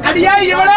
அடியா இவள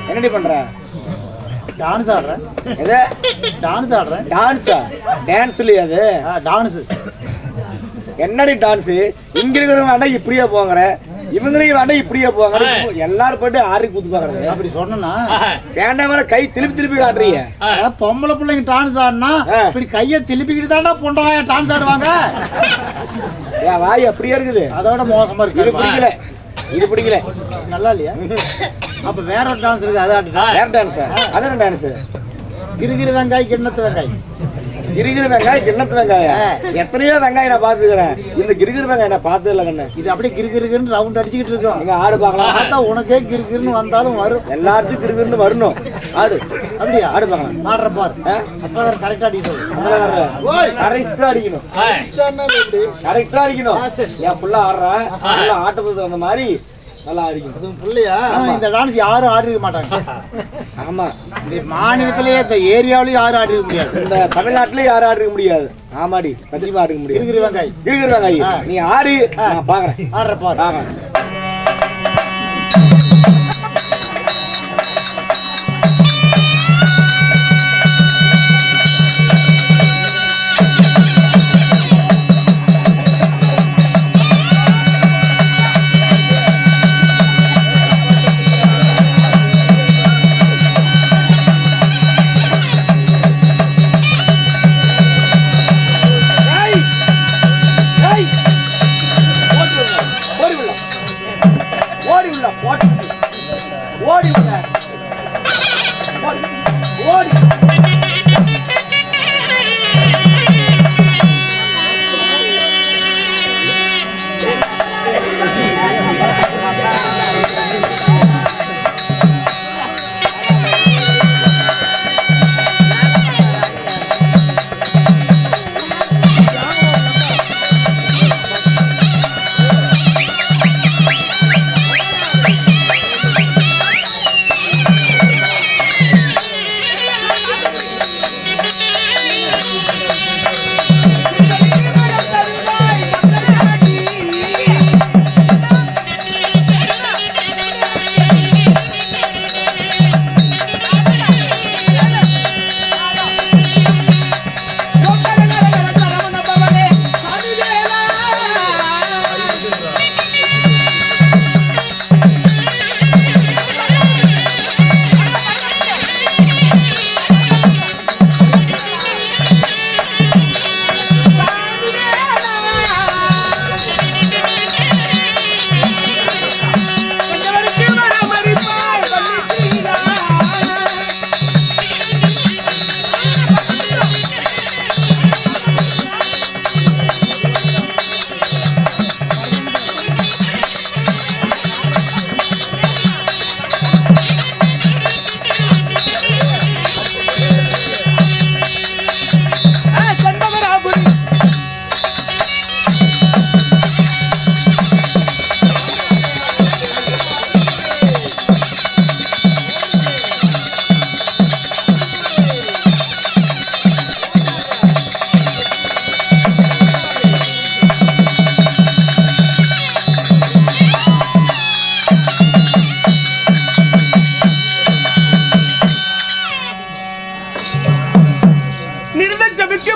என்னடி பண்ற? டான்ஸ் ஆடுறேன். எது? டான்ஸ் ஆடுறேன். டான்ஸா? டான்ஸ் இல்லையா அது? டான்ஸ். என்னடி டான்ஸ்? இங்க இருக்கிறவங்க வேண்டா இப்படியே போங்கற, இவங்களுக்கு வேண்டா இப்படியே போங்கற, எல்லாரும் போட்டு ஆறி குத்து பாக்குறாங்க. அப்படி சொன்னா வேண்டாம் வேணா கை திருப்பி காட்டுறீங்க. பொம்பளை பிள்ளைங்க டான்ஸ் ஆடினா இப்படி கையை திருப்பிக்கிட்டு தாண்டா பொண்டாயா டான்ஸ் ஆடுவாங்க. என் வாய் அப்படியே இருக்குது. அதோட மோசமா இருக்கு. இது பிடிக்கல. நல்லா இல்லையா? அப்ப வேற ஒரு டான்ஸ் இருக்கு, அது ஆடுறா. வேற டான்ஸ்? அது என்ன டான்ஸ்? கிருகிரு வெங்காய் கிண்ணத்து வெங்காய். கிருகிரு வெங்காய் கிண்ணத்து வெங்காயம் எத்தனையோ வெங்காயம் நான் பாத்துக்கிறேன். இந்த கிருகிரு வெங்காயம் நான் பார்த்தது இல்லை கண்ணு. இது அப்படியே கிருகிருன்னு ரவுண்ட் அடிச்சுக்கிட்டு இருக்கோம். நீங்க ஆடு பார்க்கலாம். உனக்கே கிருகிருன்னு வந்தாலும் வரும். எல்லாருக்கும் கிருகிருன்னு வரணும். ஆடு அப்படியா? ஆடு பார்க்கலாம். ஆடுற பாரு. அப்ப கரெக்டா அடிக்கணும். கரெக்டா அடிக்கணும். கரெக்டா அடிக்கணும். என் புள்ள ஆடுறேன், ஆட்டத்துக்கு அந்த மாதிரி நல்லா அடிக்கணும். புள்ளையா? இந்த டான்ஸ் யாரும் ஆடிருக்க மாட்டாங்க. ஆமா, இந்த மாநிலத்திலேயே இந்த ஏரியாவிலயும் யாரும் ஆடிருக்க முடியாது. இந்த தமிழ்நாட்டிலயும் யாரும் ஆடிருக்க முடியாது. ஆமாடி, சத்தியமா ஆடிக்க முடியாது. கிருகிரு வெங்காய். கிருகிரு வெங்காய் நீ ஆடி நான் பாக்குறேன். ஆடுற பாரு.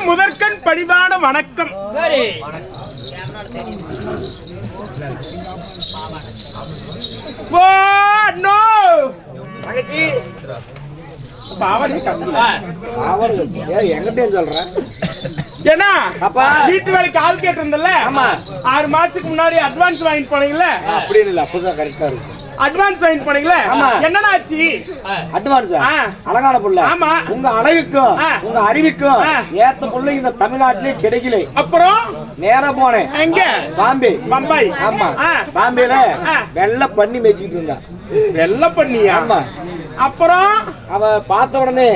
முதற்கண் பணிவான வணக்கம். சரி, வீட்டு வேலைக்கு ஆள் கேட்டு இருந்தல, 6 மாசத்துக்கு முன்னாடி அட்வான்ஸ் வாங்கிட்டு போனீங்கல்ல? அப்படி இல்ல, அப்பதான் கரெக்டா இருக்கு. அட்வான்ஸ் வாங்கிட்டு போனீங்களே, என்னடா ஆச்சு? அட்வான்ஸ் அழகான புள்ள. ஆமா, உங்க அழகுக்கும் உங்க அறிவுக்கும் ஏத்த புள்ள இந்த தமிழ்நாட்டிலே கிடைக்கல. அப்புறம் நேரா போனேன். எங்க? பாம்பே. பம்பாய். ஆமா, பாம்பேல வெள்ள பண்ணி மேய்ச்சிட்டு இருந்தா. வெள்ள பண்ணியா? ஆமா. அப்புறம் அவ பார்த்த உடனே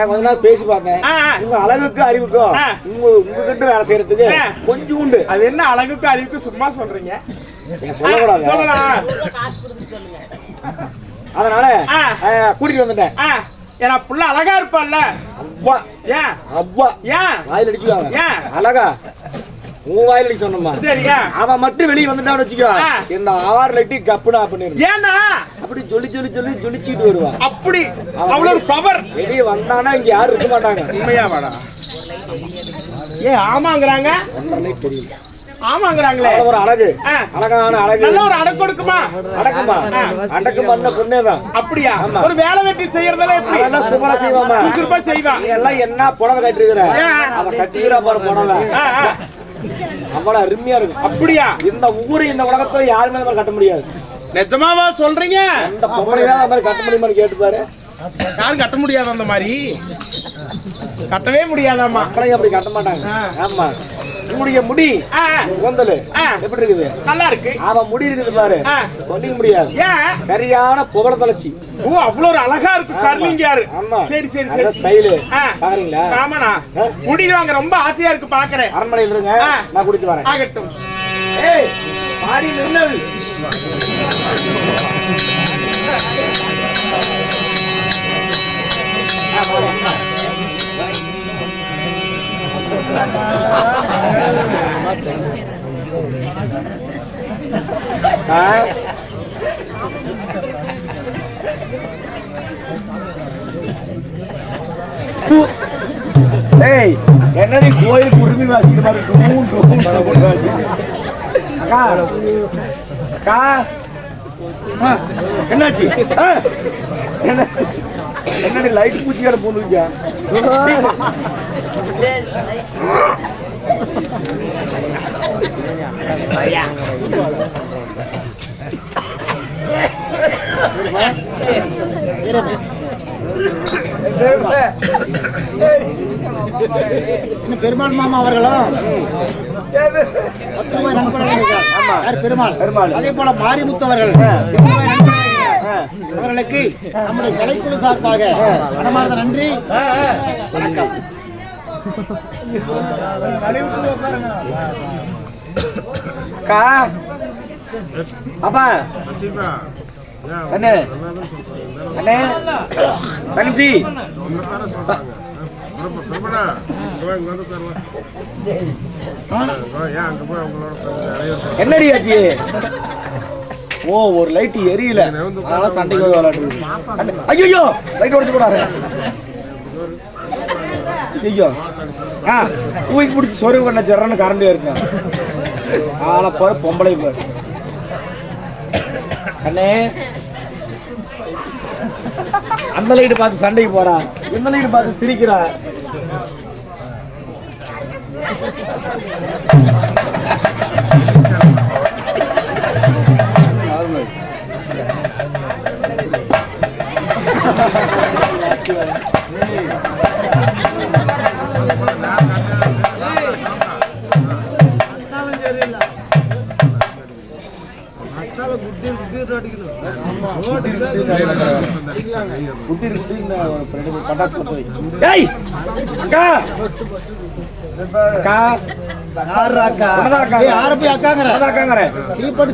கொஞ்ச நேரம் பேசி பார்த்தேன். உங்க அழகுக்கு அறிவுக்கும் உங்ககிட்ட வேலை செய்யறதுக்கு கொஞ்சம் உண்டு. அது என்ன அழகுக்கு அறிவுக்கு சும்மா சொல்றீங்க? சொல்லக்கூடாது. சொல்லலாம். அதனால கூட்டிட்டு வந்துட்டேன். ஏன்னா புள்ள அழகா இருப்பான்ல. அப்பா ஏன் அப்பா ஏன் வாயில அடிச்சுக்காங்க. ஏன் அழகா உன் வாயில அடிச்சு சொன்னமா? சரியா? அவன் மட்டும் வெளியே வந்துட்டான்னு வச்சுக்கோ, இந்த 6 லட்டி கப்புனா பண்ணிரு. ஏன்னா அப்படி சொல்லி சொல்லி சொல்லி சொல்லிச்சிட்டு வருவா. அப்படி அவ்வளவு பவர். வெளியே வந்தானா இங்க யாரும் இருக்க மாட்டாங்க. உண்மையா வாடா? ஏன் ஆமாங்கறாங்க? தெரியல. ஆமாங்கறாங்களே. ஒரு அழகு, அழகான அழகு, நல்ல ஒரு அடக்கு கொடுக்குமா? அடக்குமா? அடக்கு பண்ண பொண்ணேதான். அப்படியா? ஒரு வேலை வெட்டி செய்யறதெல்லாம் எப்படி? அதெல்லாம் சூப்பரா செய்வாமா? சூப்பரா செய்வா. நீ எல்லாம் என்ன புடவை கட்டிருக்கிற? அவ கட்டிக்கிறா பாரு புடவை, அவ்வளவு அருமையா இருக்கும். அப்படியா? இந்த ஊரு இந்த உலகத்துல யாருமே அந்த மாதிரி கட்ட முடியாது. நிஜமாவா சொல்றீங்க? இந்த பொம்பளைதான் அந்த மாதிரி கட்ட முடியுமான்னு கேட்டு பாரு. யாரும் கட்ட முடியாது. அந்த மாதிரி கட்டவே முடியாதாமா. மக்களையும் அப்படி கட்ட மாட்டாங்க. ஆமா, உன்னுடைய முடி கூந்தல் எப்படி இருக்குது? நல்லா இருக்கு. அவன் முடி இருக்குது பாரு, சொல்லிக்க முடியாது. ஏன்? சரியான புகழ தொலைச்சி. ஓ, அவ்வளவு ஒரு அழகா இருக்கு. கர்லிங் யாரு? ஆமா, சரி சரி சரி. ஸ்டைலு பாக்குறீங்களா? ஆமாண்ணா, முடி வாங்க ரொம்ப ஆசையா இருக்கு பாக்குறேன். அரண்மனையில் இருங்க, நான் குடிச்சு வரேன். ஆகட்டும். ஏய் பாடி நின்னல். ஏய் என்னடி கோயில் குருமி வாசிக்கிற மாதிரி என்னாச்சு? என்னடி லைட் பூச்சி கடை பூந்துச்சா? பெருமாள் மாமா அவர்களும் பெருமாள், அதே போல மாரிமுத்து அவர்கள் அவர்களுக்கு நம்முடைய கலைக்குழு சார்பாக மனமார்ந்த நன்றி, வணக்கம். அப்பா அண்ணே அண்ணே தங்கச்சி என்னடி ஆச்சு? ஓ, ஒரு லைட் எரியல, அதனால சண்டைக்கு போய் விளையாட்டு. ஐயோ லைட் உடைச்சு கூடாது. ஐயோ தூக்கி பிடிச்சி சொருவு பண்ண சரன்னு கரண்டே இருக்கேன். ஆளை பாரு, பொம்பளை பாரு. அண்ணே அந்த லைட்டு பார்த்து சண்டைக்கு போறா, இந்த லைட்டு பார்த்து சிரிக்கிறா.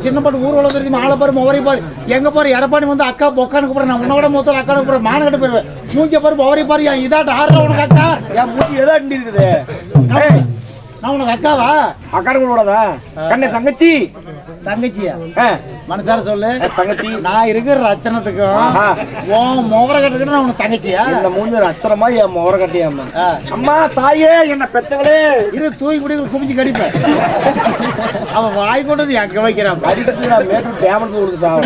சின்னப்பட்டு ஊர்வலம் தெரியுமா? ஆளை பாரு, முவரை பாரு, எங்க பாரு, எடப்பாடி வந்து அக்கா பொக்கானு கூப்பிடுறேன். நான் உன்னோட மூத்த அக்கா கூப்பிடுறேன். மானகட்டு போயிருவேன். மூஞ்ச பாரு, முவரை பாரு, இதாட்ட ஆடுற உனக்கு அக்கா. என் மூஞ்சி எதாட்டி இருக்குது? நான் உனக்கு அக்காவா? அக்கா கண்ணே தங்கச்சி. தங்கச்சியா? மனசார சொல்லு தங்கச்சி. நான் இருக்கிற ரச்சனத்துக்கும் மோவர கட்டுக்கு நான் உனக்கு தங்கச்சியா? இந்த மூஞ்சி ரச்சனமா என் மோவர கட்டியாமா? அம்மா தாயே என்ன பெத்தவளே. இது தூக்கி குடி குமிச்சு கடிப்பேன். அவன் வாய் கொண்டது எங்க வைக்கிறான்.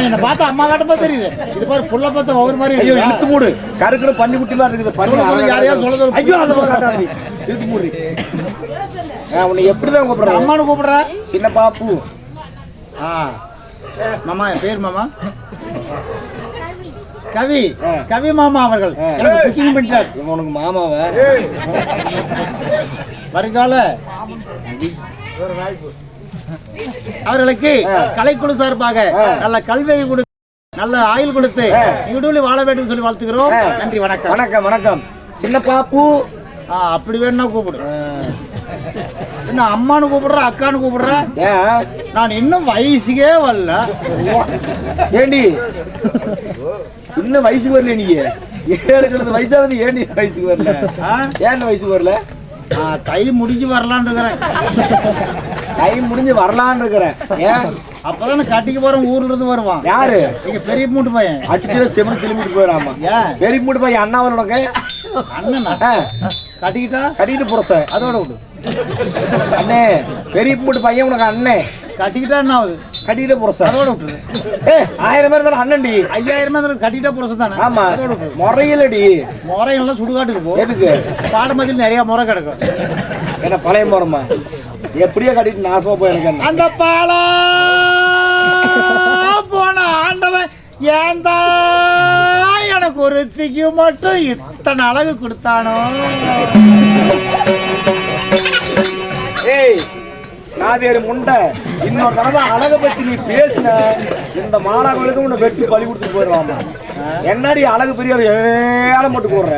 என்ன பார்த்தா அம்மா காட்டப்பா தெரியுது. இது பாரு புள்ள பார்த்த ஒவ்வொரு மாதிரி. ஐயோ இழுத்து மூடு, கருக்குன்னு பண்ணி குட்டி மாதிரி இருக்குது. பண்ணி யாரையா சொல்ல சொல்லு. ஐயோ அந்த காட்டாது, இழுத்து மூடு. உன்னை எப்படிதான் கூப்பிடுற? அம்மானு கூப்பிடுற? சின்ன பாப்பு. மாமா பேர் மாமா கவி, கவி மாமா அவர்கள் புக்கிங் பண்ணிட்டார். உனக்கு மாமாவ வருங்கால அவர்களுக்கு கலைக்குழு சார்பாக நல்ல கல்வி கொடு நல்ல ஆயுள் கொடுத்து நீடூழி வாழ வேண்டும் சொல்லி வாழ்த்துக்கிறோம். நன்றி, வணக்கம். வணக்கம் வணக்கம். சின்ன பாப்பு அப்படி வேணா கூப்பிடு. என்ன அம்மானு கூப்பிடுற, அக்கானு கூப்பிடுற? ஏன் நான் இன்னும் வயசுக்கே வரல. ஏண்டி இன்னும் வயசுக்கு வரல? நீங்க 7 வயசாவது ஏன் வயசுக்கு வரல? ஏன் வயசுக்கு வரல? கை முடிஞ்சு வரலான்னு இருக்கிறேன். கை முடிஞ்சு வரலான்னு இருக்கிறேன். ஏன்? அப்பதானே கட்டிக்கு போறோம், ஊர்ல இருந்து வருவான். யாரு? இங்க பெரிய மூட்டு பையன் அடிச்சு செமன் திரும்பிட்டு போயிடாமா? ஏன் பெரிய மூட்டு பையன் அண்ணா உனக்கு அண்ணனா? கட்டிக்கிட்டா கட்டிட்டு புரச அதோட விடு. அண்ணே பெரிய மூட்டு பையன் உனக்கு அண்ணே கட்டிக்கிட்டா என்ன ஆகுது? கட்டிக்கிட்ட புரச அதோட விட்டுரு. 1000 பேர் தானே அண்ணன்டி. 5000 பேர் கட்டிட்டா புரச தானே. ஆமா முறையிலடி. முறையெல்லாம் சுடுகாட்டுக்கு போ. எதுக்கு? பாடமதியில் நிறைய முறை கிடக்கும். என்ன பழைய முறைமா? எப்படியே கட்டிட்டு நாசமா போய் எனக்கு அந்த பாலா போன ஆண்டவன் ஏந்தா எனக்கு ஒருத்திக்கு மட்டும் இத்தனை அழகு கொடுத்தானோ. ஏய் நாதேரு முண்டை, இன்னொரு தடவை அழகை பத்தி நீ பேசின இந்த மாணவர்களுக்கு உன்னை வெட்டி பழி கொடுத்துட்டு போயிடுவாமா. என்னடி அழகு பெரிய ஏழம் போட்டு போடுற?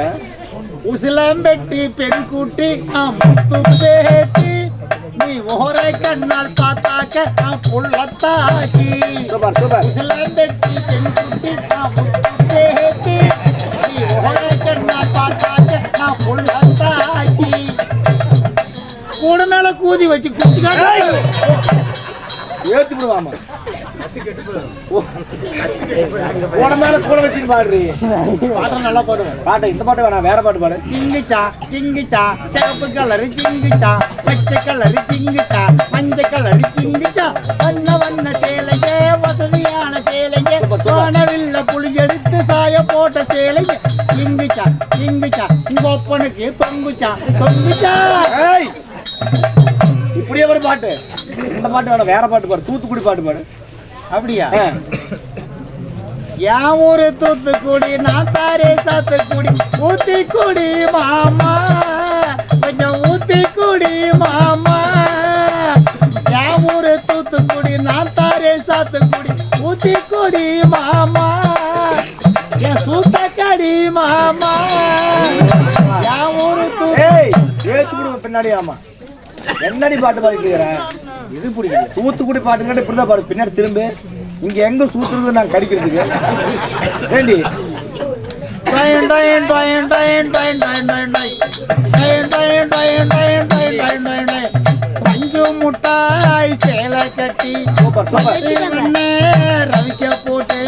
உசிலம்பெட்டி பெண் கூட்டி முத்து பேத்தி நீ ஓரை கண்ணால் பார்த்தாக்க புள்ளத்தாக்கி. உசிலம்பெட்டி பெண் கூட்டி முத்து பேத்தி நீ ஓரை கண்ணால் பார்த்தாக்க புள்ளத்தாக்கி. கூட மேல கூதி வச்சு குச்சிக்காட்டு ஏத்தி விடுவாமா. கூட மேல கூட வச்சுட்டு பாடுறீ. பாட்டு நல்லா பாடுவேன். பாட்டு இந்த பாட்டு வேணாம், வேற பாட்டு பாடு. சிங்கிச்சா சிங்கிச்சா சிவப்பு கலரு சிங்கிச்சா, பச்சை கலரு சிங்கிச்சா, மஞ்சள் கலரு சிங்கிச்சா, வண்ண வண்ண சேலைங்க வசதியான சேலைங்க, சோனவில்ல புளி எடுத்து சாய போட்ட சேலைங்க. சிங்கிச்சா சிங்கிச்சா உங்க ஒப்பனுக்கு தொங்குச்சா தொங்குச்சா. இப்படியே ஒரு பாட்டு. இந்த பாட்டு வேணாம், வேற பாட்டு பாடு. தூத்துக்குடி பாட்டு பாடு. அப்படியா? என் ஊரு தூத்துக்குடி, நான் தாரே சாத்துக்குடி, ஊத்தி குடி மாமா கொஞ்சம் ஊத்தி குடி மாமா. என் ஊரு தூத்துக்குடி, நான் தாரே சாத்துக்குடி, ஊத்தி குடி மாமா என் சூத்த கடி மாமா. என் ஊரு தூத்துக்குடி பின்னாடி. ஆமா என்னடி பாட்டு பாடிட்டு இருக்கிறேன்? இது பிடிக்குது. தூத்துக்குடி பாட்டுங்கிட்ட இப்படிதான் பாடு. பின்னாடி திரும்ப இங்க எங்க சூத்துறது நான் கடிக்கிறதுக்கு வேண்டி. அஞ்சு முட்டாய் சேலை கட்டி ரவிக்க போட்டு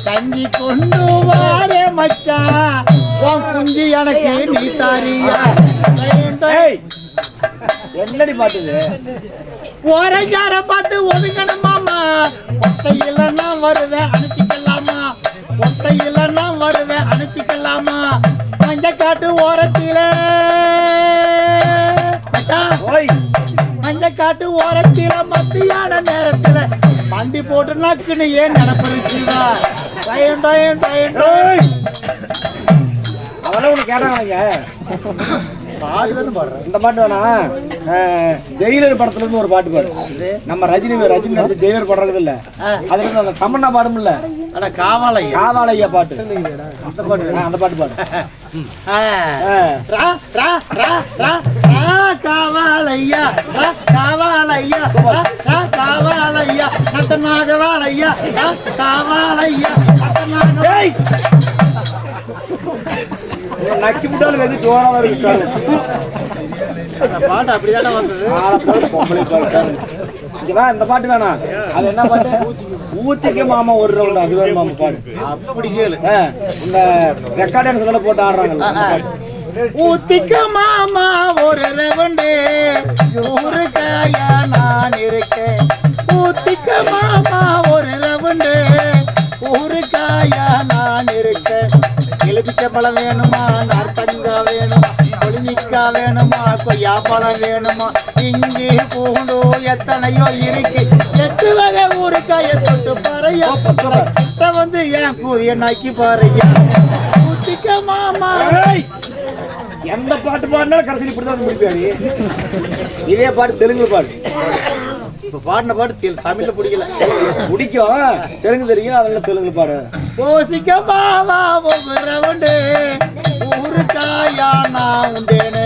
கஞ்சி கொண்டு வாரே மச்சான், உன் குஞ்சு எனக்கு நீ தாரியா. என்னடி பாட்டுது? ஓரஞ்சார பார்த்து ஒதுங்கணும் மாமா. ஒத்தையில நான் வருவேன் அனுப்பிக்கலாமா, ஒத்தையில நான் வருவேன் அனுப்பிக்கலாமா. மஞ்ச காட்டு ஓரத்தில மஞ்ச காட்டு ஓரத்தில மத்தியான நேரத்துல வண்டி போட்டு நக்குன்னு ஏன் நினைப்பிருச்சுதா? அவெல்லாம் உனக்கு கேட்டாங்க. இந்த பாட்டு வேணா, ஜெயிலர் படத்துல இருந்து ஒரு பாட்டு பாடு. நம்ம ரஜினி நடிச்ச ஜெயிலர் படம் இல்ல, அதுல இருந்து அந்த தமன்னா பாடும் இல்ல, காவாலையா பாட்டு. அந்த பாட்டு அந்த பாட்டு பாடு. காவாலையா காவாலையா காவாலையா சத்தமாக வாழையா காவாலையா நக்கி விட்டாலும் வெது ஜோராக இருக்காரு. பாட்டு அப்படிதானே வந்தது. இந்த பாட்டு வேணாம். அது என்ன பாட்டு? ஊத்திக்க மாமா ஒரு ரவுண்ட். அது வேணும் மாமா பாடு. அப்படி கேளு. இந்த ரெக்கார்ட் டான்ஸ்ல போட்டு ஆடுறாங்க. ஊத்திக்க மாமா ஒரு ரவுண்டு, ஊருக்காயா நான் இருக்கேன். ஊத்திக்க மாமா ஒரு ரவுண்டு, ஊருக்காயா நான் இருக்கேன். எலுமிச்சம்பழம் வேணுமா, நார்த்தங்கா வேணுமா, கொளிஞ்சிக்கா வேணுமா, கொய்யாப்பழம் வேணுமா, இஞ்சி பூண்டு எத்தனையோ இருக்கு. 8 வகை ஊருக்காய தொட்டு பாறையா வந்து என் கூதிய நாக்கி பாறையா. ஊத்திக்க மாமா. எந்த பாட்டு பாடினாலும் கடைசியில் இப்படிதான் முடிப்பாரு. இதே பாட்டு தெலுங்கு பாடு. இப்ப பாடின பாட்டு தமிழ்ல பிடிக்கல. பிடிக்கும், தெலுங்கு தெரியும், அதனால தெலுங்கு பாடு. போசிக்க பாவா போகுறவுண்டு ஊருக்காயா நான் உண்டேன்னு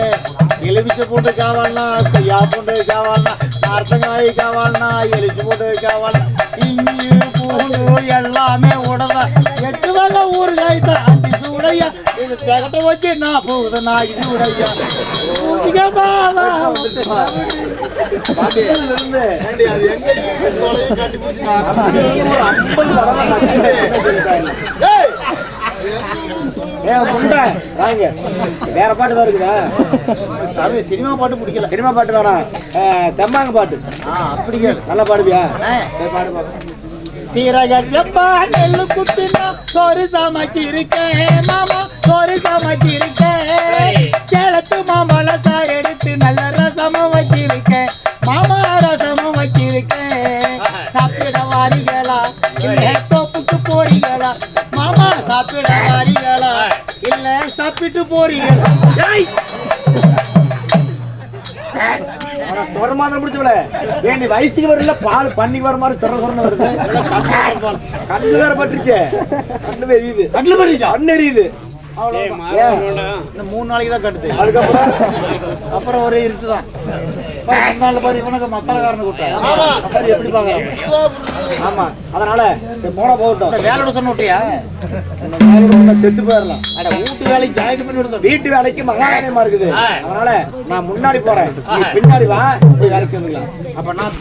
எலுமிச்சை போட்டு காவாள்னா கொய்யா போட்டு காவாள்னா நார்த்தங்காய் காவாள்னா எலிச்சு போட்டு காவாள்னா இஞ்சி பூண்டு எல்லாமே உடதா 8 வகை ஊறுகாய் தான் அடி சூடையா இது பேக்கட்ட வச்சு நான் போகுது நான் சூடையா போசிக்க பாவா பாட்டுல இருந்து அது எங்க தொலைவு காட்டி போச்சு நான் அப்படியே ஒரு 50 தடவை கட்டிட்டேன். முண்டை வாங்க, வேற பாட்டு தான் இருக்குதா? தமிழ் சினிமா பாட்டு பிடிக்கல. சினிமா பாட்டு வேணாம், தெம்மாங்க பாட்டு. அப்படி கேளு. நல்லா பாடுவியா? சரி, பாடு பாடு. சீரக செப்பா நெல்லு குத்துனா சோறு சமைச்சிருக்கேன் மாமா, சோறு சமைச்சிருக்கேன். சேலத்து மாம்பழ சாறு எடுத்து நல்ல ரசமும் வச்சிருக்கேன் மாமா, ரசமும் வச்சிருக்கேன். சாப்பிட வாரிகளா இல்ல தோப்புக்கு போறீங்களா மாமா, சாப்பிட வாரிகளா இல்ல சாப்பிட்டு போறீங்களா? ஒரு மாதம் முடிச்சவள ஏன் நீ வயசுக்கு வரல, பால் பண்ணிக்கு வர மாதிரி சொர சொரன்னு வருது. கண்ணு வேற பட்டுருச்சு, கண்ணு எரியுது, கண்ணுல போறீங்களா? கண்ணு எரியுது. இன்னும் 3 நாளைக்கு தான் கட்டுது. அதுக்கப்புறம் அப்புறம் ஒரே இருட்டுதான். முன்னாள் பாரு இவனுக்கு மக்களக்காரனு கூட்டம் எப்படி பாக்குறான். ஆமா, அதனால போன போகட்டும். வேலையோட சொன்ன விட்டியா? செத்து போயிடலாம். வீட்டு வேலைக்கு ஜாயின் பண்ணி விட வீட்டு வேலைக்கு மகாலயமா இருக்குது. அதனால நான் முன்னாடி போறேன், நீ பின்னாடி வா, போய் வேலைக்கு சேர்ந்துக்கலாம். அப்ப நான்